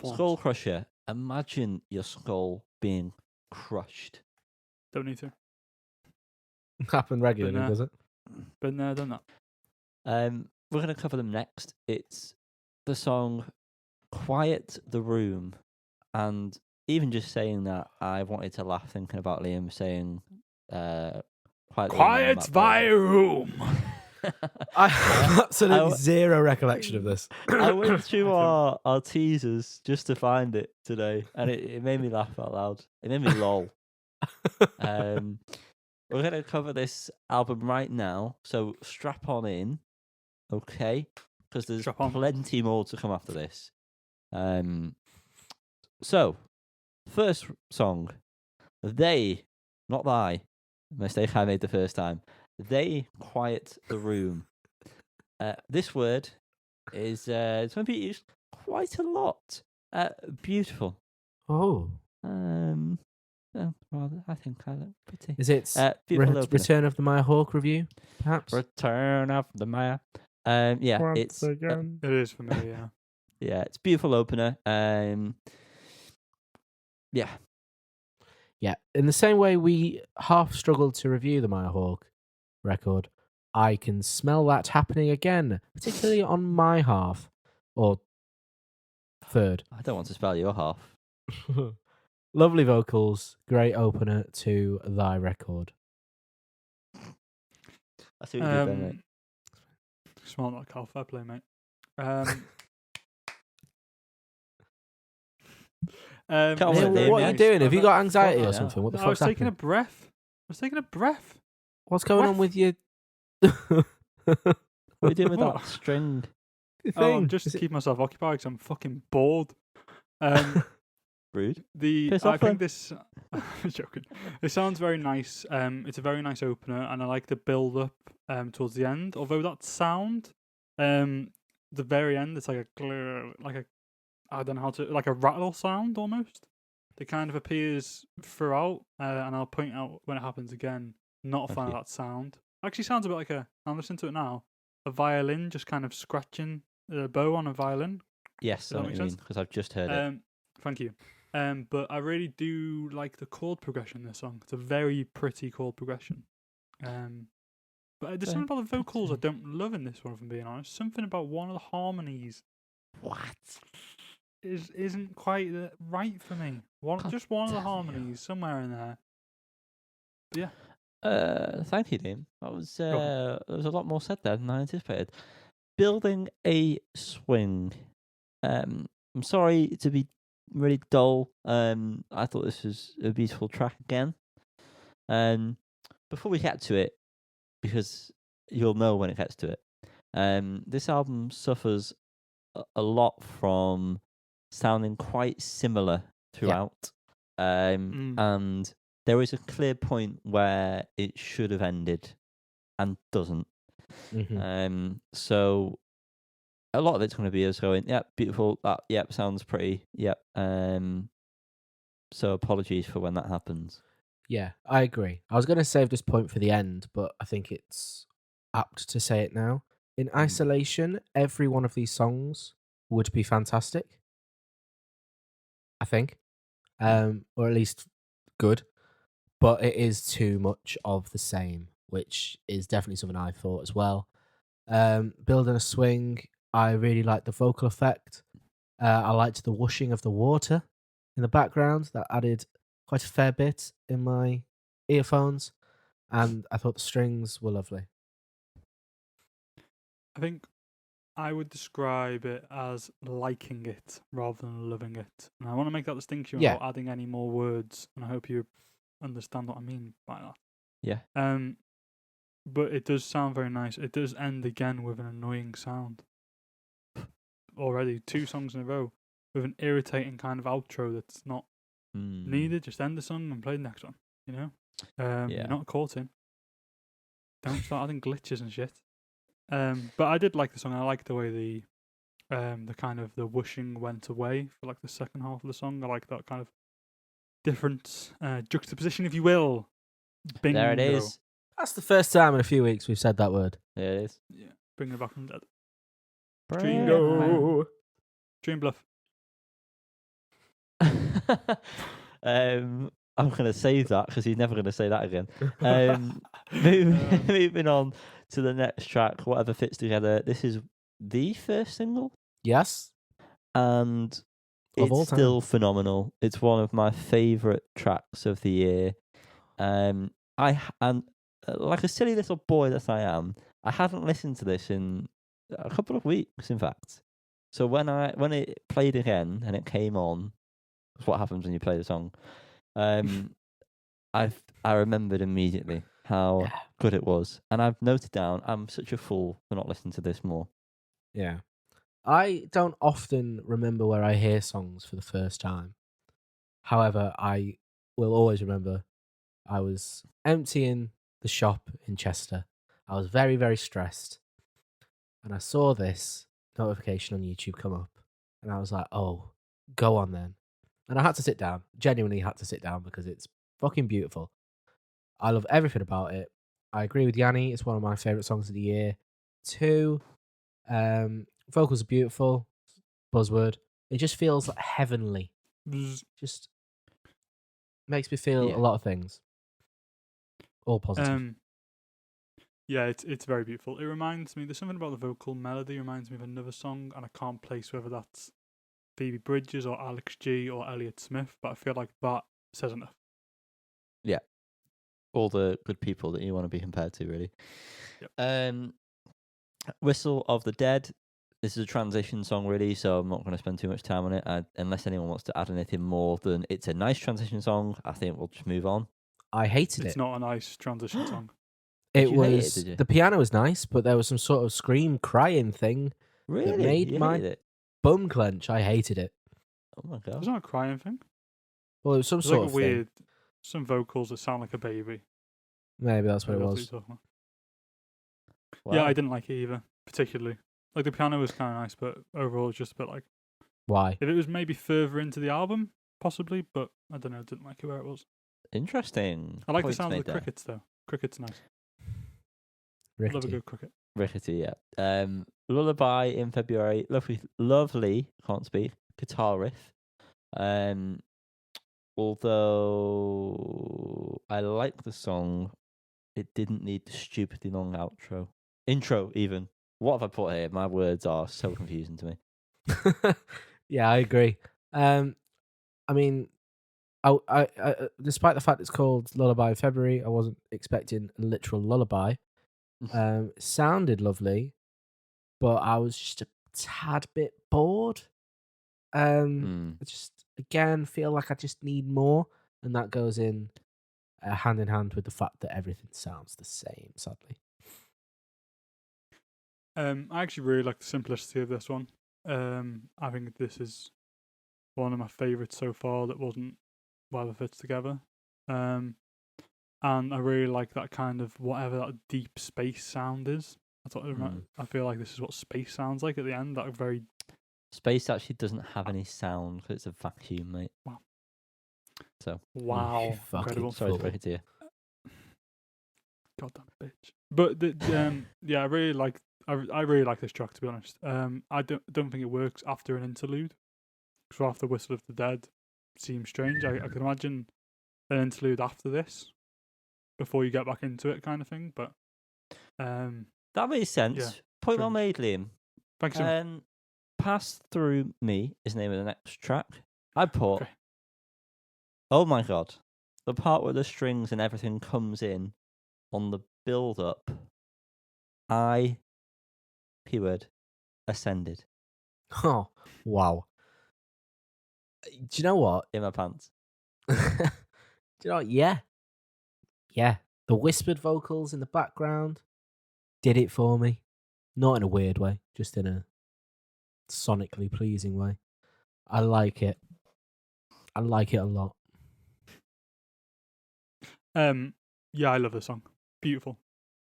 Skullcrusher. Imagine your skull being crushed. Don't need to. Happen regularly, But, does it? Been there, done that. We're going to cover them next. It's the song Quiet the Room. And even just saying that, I wanted to laugh thinking about Liam saying Quiet thy room. I have absolutely zero recollection of this. I went through our teasers just to find it today, and it made me laugh out loud. It made me lol. We're going to cover this album right now, so strap on in, okay? Because there's plenty more to come after this. So, first song, They, not Thy, mistake I made the first time. They Quiet the Room. This word is it's going to be used quite a lot. Beautiful. Oh. Well, I think I look pretty. Is it Return of the Maya Hawke review, perhaps? Return of the Maya. Yeah, Once again. It is for me, yeah. Yeah, it's a beautiful opener. Yeah. Yeah. In the same way we half struggled to review the Maya Hawke record, I can smell that happening again, particularly on my half. Or third. I don't want to spell your half. Lovely vocals, great opener to thy record. I see what you did there, mate. Smart like half fair play, mate. What are you doing? Have you got anxiety or something? What the fuck's I was taking a breath. What's going on with you? What are you doing with that string? I'm just to keep myself occupied because I'm fucking bored. Rude. I think this. I'm joking. It sounds very nice. It's a very nice opener, and I like the build up towards the end. Although that sound, the very end, it's like I don't know how to, like a rattle sound almost. It kind of appears throughout, and I'll point out when it happens again. Not a fan of that sound. Actually, sounds a bit like I'm listening to it now. A violin just kind of scratching the bow on a violin. Yes, I know what you mean, because I've just heard it. Thank you. But I really do like the chord progression in this song. It's a very pretty chord progression. But there's something about the vocals I don't love in this one, if I'm being honest. Something about one of the harmonies. What? Isn't quite right for me. Just one of the harmonies somewhere in there. But yeah. Thank you, Liam. That was there was a lot more said there than I anticipated. Building a swing. I'm sorry to be really dull. I thought this was a beautiful track again. Before we get to it, because you'll know when it gets to it, this album suffers a lot from sounding quite similar throughout. And there is a clear point where it should have ended and doesn't. Mm-hmm. So a lot of it's going to be us going, yep, beautiful, that, yep, sounds pretty, yep. So apologies for when that happens. Yeah, I agree. I was going to save this point for the end, but I think it's apt to say it now. In isolation, every one of these songs would be fantastic. I think. Or at least good. But it is too much of the same, which is definitely something I thought as well. Building a swing, I really liked the vocal effect. I liked the whooshing of the water in the background. That added quite a fair bit in my earphones. And I thought the strings were lovely. I think I would describe it as liking it rather than loving it. And I want to make that distinction without adding any more words. And I hope you understand what I mean by that. Yeah. But it does sound very nice. It does end again with an annoying sound. Already 2 songs in a row with an irritating kind of outro that's not needed. Just end the song and play the next one. You know, you're not caught in. Don't start adding glitches and shit. But I did like the song. I liked the way the kind of the whooshing went away for like the second half of the song. I like that kind of different juxtaposition, if you will. Bingo. There it is. That's the first time in a few weeks we've said that word. There it is. Yeah, bringing it back from dead. Bingo. Dream Bluff. I'm going to save that because he's never going to say that again. Moving on to the next track, Whatever Fits Together. This is the first single. Yes. And Of all it's still time. phenomenal. It's one of my favourite tracks of the year. And like a silly little boy that I am, I hadn't listened to this in a couple of weeks, in fact. So when it played again and it came on, that's what happens when you play the song. I remembered immediately how good it was, and I've noted down. I'm such a fool for not listening to this more. Yeah, I don't often remember where I hear songs for the first time. However, I will always remember I was emptying the shop in Chester. I was very, very stressed, and I saw this notification on YouTube come up, and I was like, "Oh, go on then." And I had to sit down. Genuinely had to sit down because it's fucking beautiful. I love everything about it. I agree with Yanni. It's one of my favorite songs of the year. 2, vocals are beautiful. Buzzword. It just feels like heavenly. Just makes me feel a lot of things. All positive. Yeah, it's very beautiful. It reminds me. There's something about the vocal melody. Reminds me of another song, and I can't place whether that's Phoebe Bridgers or Alex G or Elliott Smith, but I feel like that says enough. Yeah. All the good people that you want to be compared to, really. Yep. Whistle of the Dead. This is a transition song, really, so I'm not going to spend too much time on it. Unless anyone wants to add anything more than it's a nice transition song, I think we'll just move on. I hated it. It's not a nice transition song. It was the piano was nice, but there was some sort of scream crying thing that made my bum clench. I hated it. Oh my god! It's not a crying thing. Well, it was some sort of weird, some vocals that sound like a baby. Maybe that's what it was. Wow. Yeah, I didn't like it either, particularly. Like the piano was kind of nice, but overall it's just a bit like. Why? If it was maybe further into the album, possibly, but I don't know. I didn't like it where it was. Interesting. I like the sound of the crickets though. Cricket's nice. Rickety. Love a good cricket. Rickety, yeah. Lullaby in February. Lovely. Can't speak. Guitar riff. Although I like the song, it didn't need the stupidly long intro even. What have I put here? My words are so confusing to me. Yeah, I agree. I mean, I despite the fact it's called Lullaby in February, I wasn't expecting a literal lullaby. It sounded lovely, but I was just a tad bit bored. I just again feel like I just need more, and that goes in hand in hand with the fact that everything sounds the same. Sadly, I actually really like the simplicity of this one. I think this is one of my favourites so far that wasn't Whatever Fits Together. And I really like that kind of whatever that deep space sound is. I feel like this is what space sounds like at the end. That very space actually doesn't have any sound because it's a vacuum, mate. Wow. So incredible. Sorry to break it to you. Goddamn bitch. But yeah, I really like this track, to be honest. I don't think it works after an interlude. So after Whistle of the Dead seems strange. I can imagine an interlude after this before you get back into it, kind of thing. But that makes sense. Yeah, point well made, Liam. Thanks. Pass Through Me is the name of the next track. I put, oh my god, the part where the strings and everything comes in on the build up. Keyword ascended. Oh wow! Do you know what? In my pants. Do you know what? Yeah. The whispered vocals in the background did it for me. Not in a weird way, just in a sonically pleasing way. I like it. I like it a lot. Yeah, I love the song. Beautiful.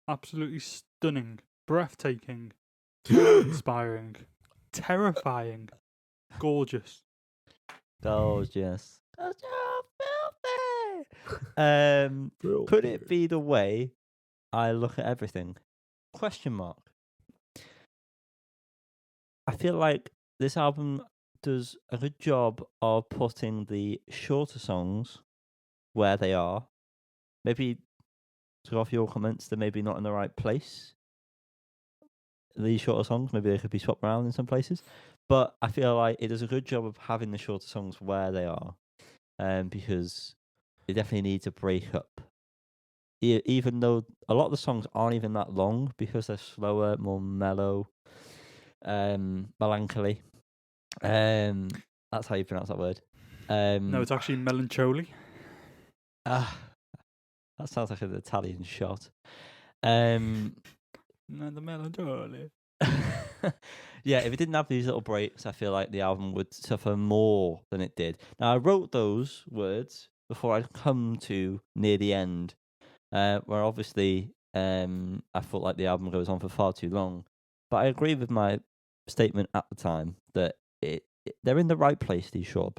Absolutely stunning. Breathtaking. Inspiring. Terrifying. Gorgeous. Could it be the way I look at everything? Question mark. I feel like this album does a good job of putting the shorter songs where they are. Maybe to go off your comments, they're maybe not in the right place. These shorter songs, maybe they could be swapped around in some places. But I feel like it does a good job of having the shorter songs where they are, because it definitely needs a break up. Even though a lot of the songs aren't even that long because they're slower, more mellow, melancholy. That's how you pronounce that word. No, it's actually melancholy. That sounds like an Italian shot. No, the melancholy. Yeah, if it didn't have these little breaks, I feel like the album would suffer more than it did. Now, I wrote those words before I'd come to near the end, where obviously I felt like the album goes on for far too long. But I agree with my statement at the time that they're in the right place. These short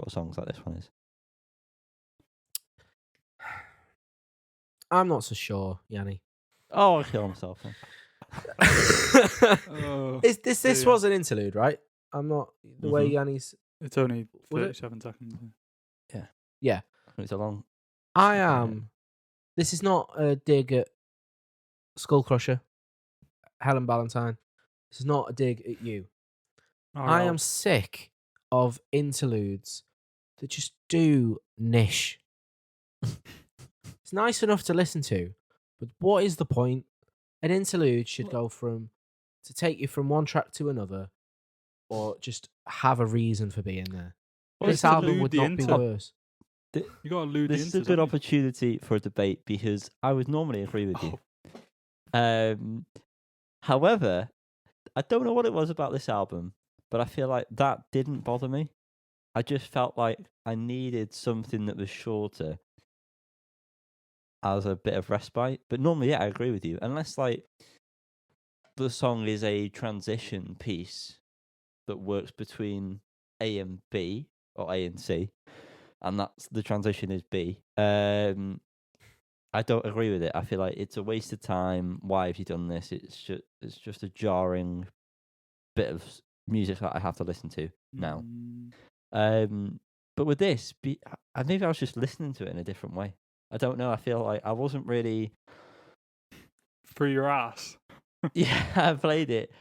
songs like this one is. I'm not so sure, Yanni. Oh, I'll kill myself. This was an interlude, right? I'm not the way Yanni's. It's only 37 seconds. Yeah. It's a long. I am. This is not a dig at Skullcrusher, Helen Ballantyne. This is not a dig at you. I am sick of interludes that just do niche. It's nice enough to listen to, but what is the point? An interlude should go to take you from one track to another, or just have a reason for being there. Well, this album would not be worse. You got to allude. This is a good opportunity for a debate because I would normally agree with you. However, I don't know what it was about this album, but I feel like that didn't bother me. I just felt like I needed something that was shorter as a bit of respite. But normally, yeah, I agree with you. Unless like the song is a transition piece that works between A and B or A and C, and that's the transition is B. I don't agree with it. I feel like it's a waste of time. Why have you done this? It's just a jarring bit of music that I have to listen to now. But with this, maybe I was just listening to it in a different way. I don't know. I feel like I wasn't really through your ass. Yeah, I played it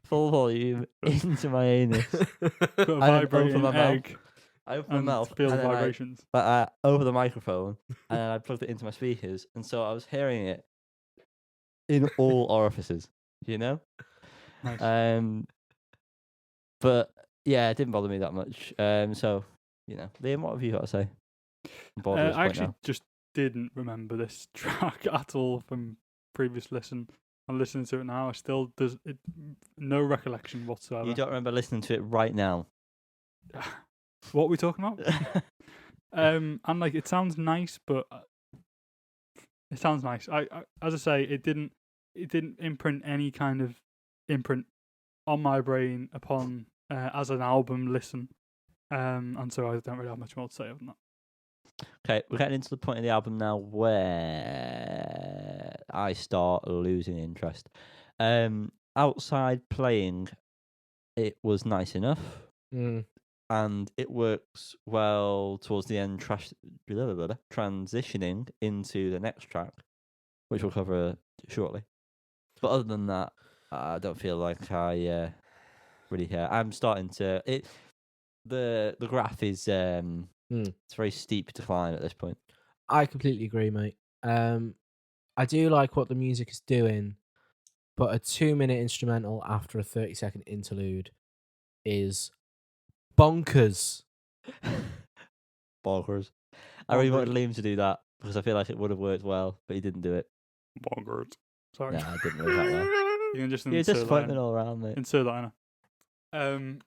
full volume into my anus. Put a vibrating egg. I opened my mouth, feel the vibrations. Over the microphone, and then I plugged it into my speakers, and so I was hearing it in all orifices. You know. Nice. But yeah, it didn't bother me that much. So Liam, what have you got to say? I actually just didn't remember this track at all from previous listen. I'm listening to it now. I still no recollection whatsoever. You don't remember listening to it right now? What are we talking about? And like it sounds nice, but it sounds nice. I as I say, it didn't imprint any kind of imprint on my brain upon as an album listen. And so I don't really have much more to say other than that. Okay, we're getting into the point of the album now where I start losing interest. Outside playing, it was nice enough, and it works well towards the end, transitioning into the next track, which we'll cover shortly. But other than that, I don't feel like I really care. I'm starting to the graph is it's a very steep decline at this point. I completely agree, mate. I do like what the music is doing, but a 2-minute instrumental after a 30-second interlude is bonkers. Bonkers. I really wanted Liam to do that because I feel like it would have worked well, but he didn't do it. Bonkers. Sorry. Yeah, I didn't work that well. You can just You're disappointment all around, mate. Insert that in.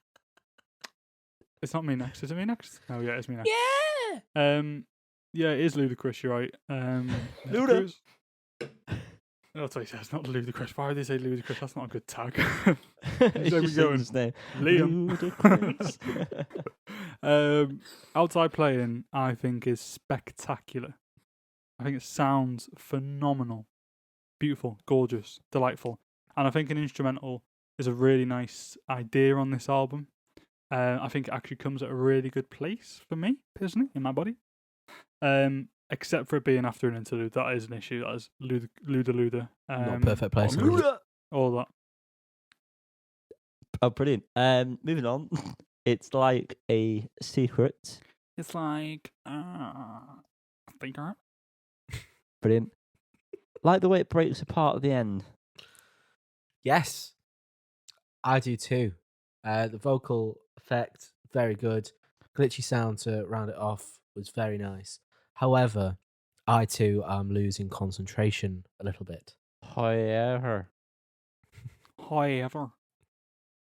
It's not me next. Is it me next? Oh yeah, it's me next. Yeah. Yeah, it is Ludacris. You're right. Luda. That's what he says. Not Ludacris. Why would they say Ludacris? That's not a good tag. He's just saying his name. Liam. Ludacris. Outside playing, I think is spectacular. I think it sounds phenomenal, beautiful, gorgeous, delightful, and I think an instrumental is a really nice idea on this album. I think it actually comes at a really good place for me, personally, in my body. Except for it being after an interlude. That is an issue. That is Luda. Not a perfect place. All that. Oh, brilliant. Moving on. It's like a secret. It's like finger. Brilliant. Like the way it breaks apart at the end. Yes, I do too. The vocal effect, very good. Glitchy sound to round it off was very nice. However, I too am losing concentration a little bit. However.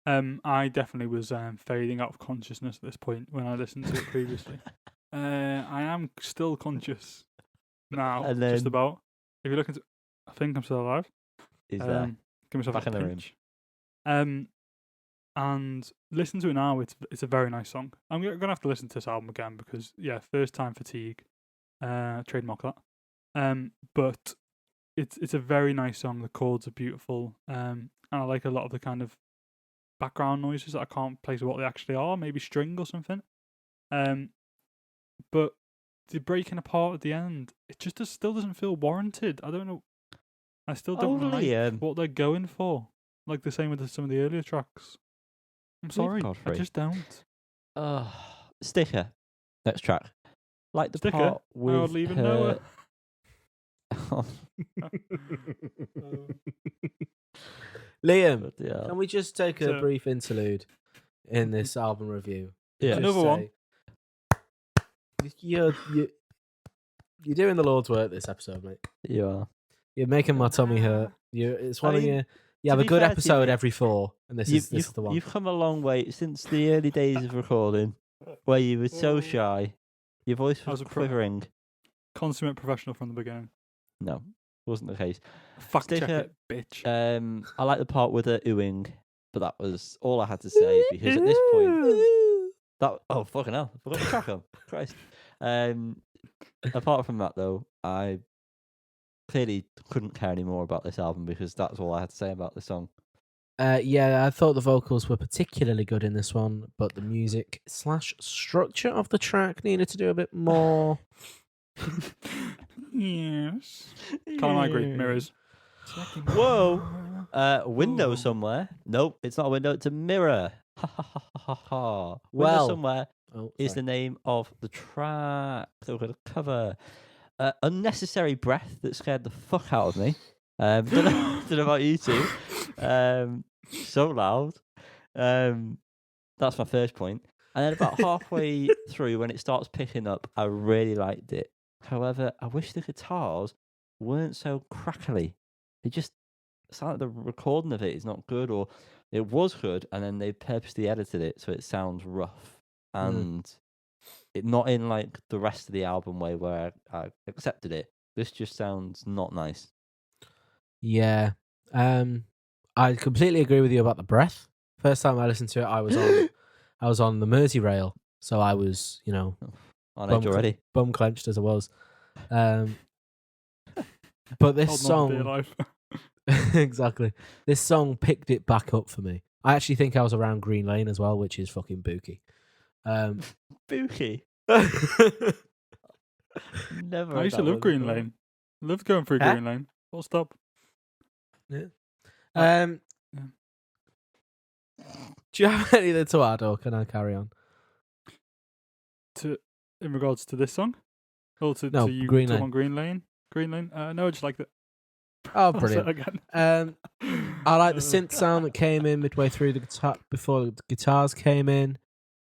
I definitely was fading out of consciousness at this point when I listened to it previously. I am still conscious now, And then- just about. If you look into, I think I'm still alive. Is there? Give myself Back a in the room. pinch. And listen to it now. It's a very nice song. I'm gonna have to listen to this album again because first time fatigue. Trademark that. But it's a very nice song. The chords are beautiful. And I like a lot of the kind of background noises that I can't place what they actually are. Maybe string or something. But the breaking apart at the end, it just still doesn't feel warranted. I don't know. I still don't like what they're going for. Like the same with some of the earlier tracks. I'm sorry, I just don't. Sticker. Next track. Like the Sticker? part with I'll leave it her... Liam, Yeah. can we just take a brief interlude in this album review? Yeah. Another one. You're doing the Lord's work this episode, mate. You are. You're making my tummy hurt. It's one of your. You have a good episode every 4, and this is the one. You've come a long way since the early days of recording, where you were so shy. Your voice was quivering. Consummate professional from the beginning. No, wasn't the case. Fact check it, bitch. I like the part with the oohing, but that was all I had to say because at this point, fucking hell, I forgot the track on. Christ. Apart from that, though, I clearly couldn't care any more about this album because that's all I had to say about the song. I thought the vocals were particularly good in this one, but the music / structure of the track needed to do a bit more. Yes. Callum, I agree. Mirrors. Whoa. Window somewhere. Nope, it's not a window, it's a mirror. Ha ha ha ha ha. Window somewhere is the name of the track that we're going to cover. Unnecessary breath that scared the fuck out of me. Don't know about you two. So loud. That's my first point. And then about halfway through, when it starts picking up, I really liked it. However, I wish the guitars weren't so crackly. It just sounds like the recording of it is not good, or it was good, and then they purposely edited it so it sounds rough. And it not in like the rest of the album way where I accepted it. This just sounds not nice. Yeah. I completely agree with you about the breath. First time I listened to it, I was on the Mersey rail, so I was, on edge already. Bum clenched as I was. But this song, exactly. This song picked it back up for me. I actually think I was around Green Lane as well, which is fucking booky. Booky. Never. I used to love Green Lane. Loved going through Green Lane. Full stop. Yeah. Do you have anything to add, or can I carry on? In regards to this song, or to you Green Lane. On Green Lane? Green Lane? No, I just liked it. Oh, brilliant! I like the synth sound that came in midway through the guitar before the guitars came in.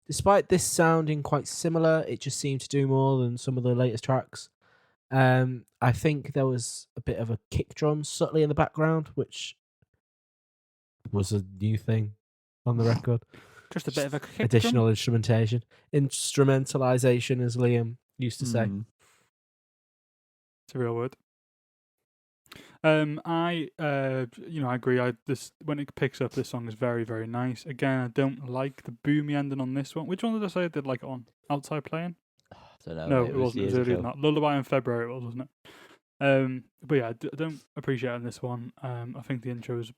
Despite this sounding quite similar, it just seemed to do more than some of the latest tracks. I think there was a bit of a kick drum subtly in the background, which was a new thing on the record. Just a bit of a kick additional drum? Instrumentalization, as Liam used to say. It's a real word. I agree. When it picks up, this song is very, very nice. Again, I don't like the boomy ending on this one. Which one did I say I did like it on? Outside Playing? I don't know. No, it wasn't. It was earlier ago. than that. Lullaby in February, wasn't it? But yeah, I don't appreciate it on this one. I think the intro is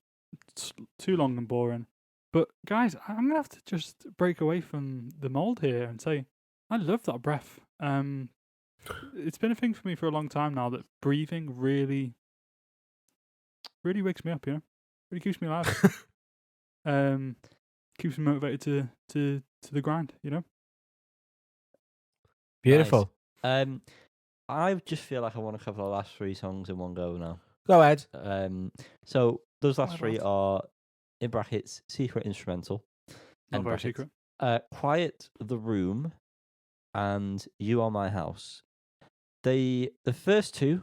too long and boring. But guys, I'm gonna have to just break away from the mold here and say I love that breath. It's been a thing for me for a long time now that breathing really, really wakes me up. Really keeps me alive. Keeps me motivated to the grind. Beautiful. Nice. I just feel like I want to cover the last 3 songs in one go now. Go ahead. So those last Why 3 not? are in brackets secret instrumental. Not end very brackets, secret. Quiet the Room and You Are My House. The first 2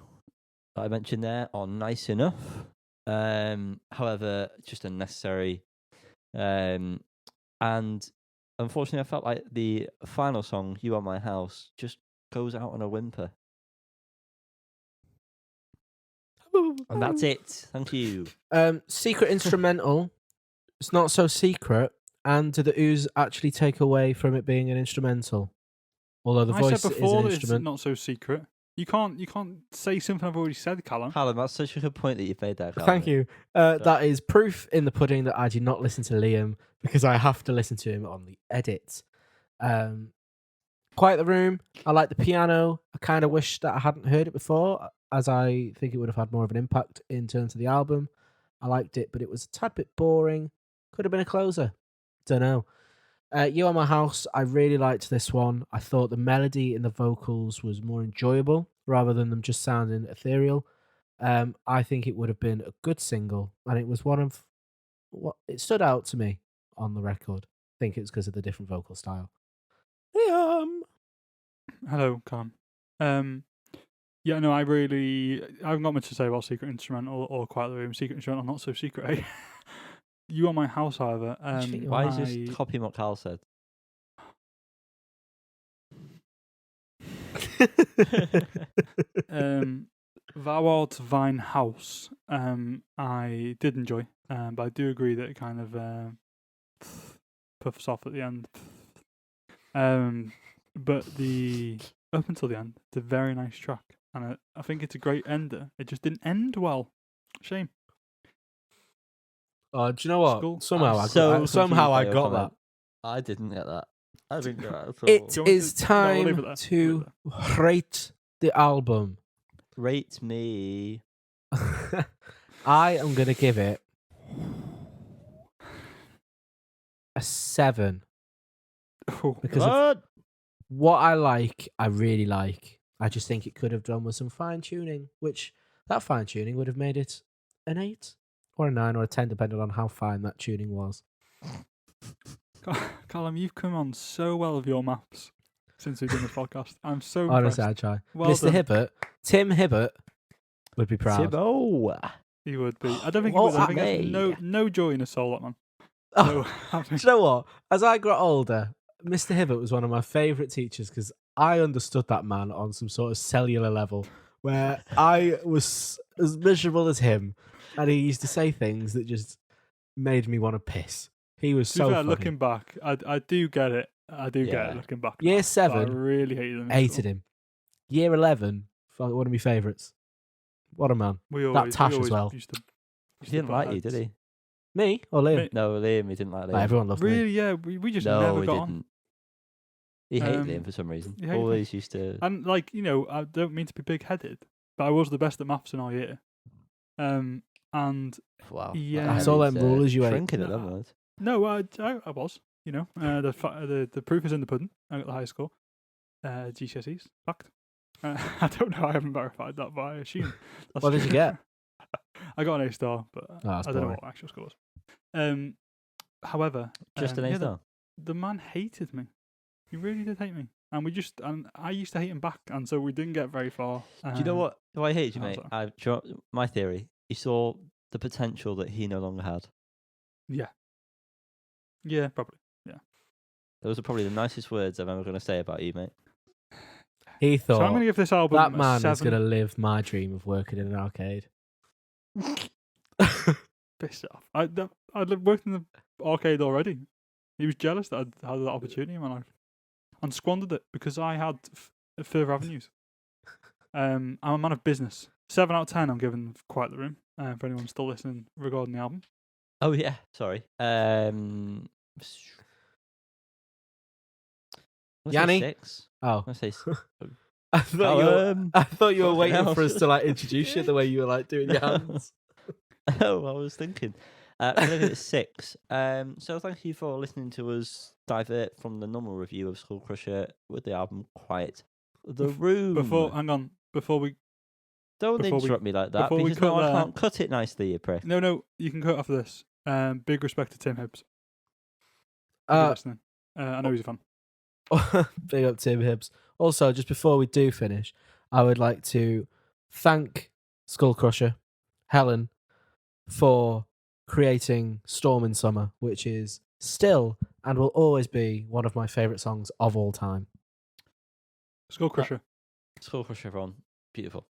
that I mentioned there are nice enough. However, just unnecessary. And unfortunately, I felt like the final song, You Are My House, just goes out on a whimper. And that's it. Thank you. Secret instrumental. It's not so secret. And do the ooze actually take away from it being an instrumental? Although the I voice said is before an that it's instrument. not so secret. You can't say something I've already said, Callum. Callum, that's such a good point that you've made there, Callum. Thank you. That is proof in the pudding that I do not listen to Liam because I have to listen to him on the edit. Quiet the Room. I like the piano. I kind of wish that I hadn't heard it before, as I think it would have had more of an impact in terms of the album. I liked it, but it was a tad bit boring. Could have been a closer. Don't know. You Are My House. I really liked this one. I thought the melody in the vocals was more enjoyable rather than them just sounding ethereal. I think it would have been a good single, and it was one of what it stood out to me on the record. I think it's because of the different vocal style. Hello, Callum. Yeah, no, I haven't got much to say about Secret Instrumental or Quiet the Room. Secret Instrumental, not so secret, eh? You Are My House, however. Why is just copying what Carl said? Thou Art Thine House, I did enjoy, but I do agree that it kind of puffs off at the end. But up until the end, it's a very nice track, and I think it's a great ender. It just didn't end well. Shame. Oh, do you know what? Skull. Somehow I'm so somehow I confused by your got that. comment. I didn't get that. I didn't get that at all. It Do you want is to- no, we'll leave time it there. to rate the album. Rate me. I am going to give it a 7 because of what I like. I really like. I just think it could have done with some fine tuning, which that fine tuning would have made it an 8 or a 9 or a 10, depending on how fine that tuning was. Callum, you've come on so well with your maps since we've done this podcast. I'm so Honestly, impressed. I try. Well Mr. done. Hibbert, Tim Hibbert would be proud. Tibbo. He would be. I don't think Well, he would. I think me. there's no joy in his soul, that man. Oh, No, do you know what? As I got older, Mr. Hibbert was one of my favourite teachers because I understood that man on some sort of cellular level where I was as miserable as him, and he used to say things that just made me want to piss. He was to be so fair, funny. looking back, I do get it. I do get Yeah. it looking back. Year now, but 7, I really hated him. in hated school. him. Year 11, one of my favourites. What a man. We That always, Tash we as always well. Used to, He didn't like you, did he? Me or Liam? Me- No, Liam. He didn't like Liam. Like, everyone loved me. Really, yeah. We just no, never he got didn't. on. He hated Um, Liam for some reason. he hated me. Always used to. And I don't mean to be big-headed, but I was the best at maths in our year. And Wow. yeah. I saw them rulers you ate. shrinking at No. that moment. no, I was. The proof is in the pudding. I got the high score. GCSEs, fact. I don't know. I haven't verified that, but I assume. That's What did you true. get? I got an A star, but that's I don't know boring. what actual score was. However, Just an A yeah, star. the man hated me. He really did hate me, and I used to hate him back, and so we didn't get very far. Do you know what? Do I hate you, how's mate? that? My theory. He saw the potential that he no longer had. Yeah, probably. Those are probably the nicest words I'm ever going to say about you, mate. He So I'm thought going to give this album that a man 7. is going to live my dream of working in an arcade. Piss off. I worked in the arcade already. He was jealous that I'd had that opportunity in my life and squandered it because I had further avenues. I'm a man of business. 7 out of 10 I'm giving Quiet the Room for anyone still listening regarding the album. Oh yeah, sorry. Yanni? 6. Oh. Let's say I thought you were Fucking waiting hell. for us to like introduce you the way you were like doing your hands. Oh, I was thinking. I'm going to give it 6. So thank you for listening to us divert from the normal review of Skullcrusher with the album Quiet the Room. Hang on. Before we interrupt me like that, before we because now cut I there- can't cut it nicely, you prick. No, you can cut after this. Big respect to Tim Hibbs. If you're listening. I know he's a fan. Big up Tim Hibbs. Also, just before we do finish, I would like to thank Skullcrusher, Helen, for creating Storm in Summer, which is still and will always be one of my favourite songs of all time. Skullcrusher. Skullcrusher, everyone. Beautiful.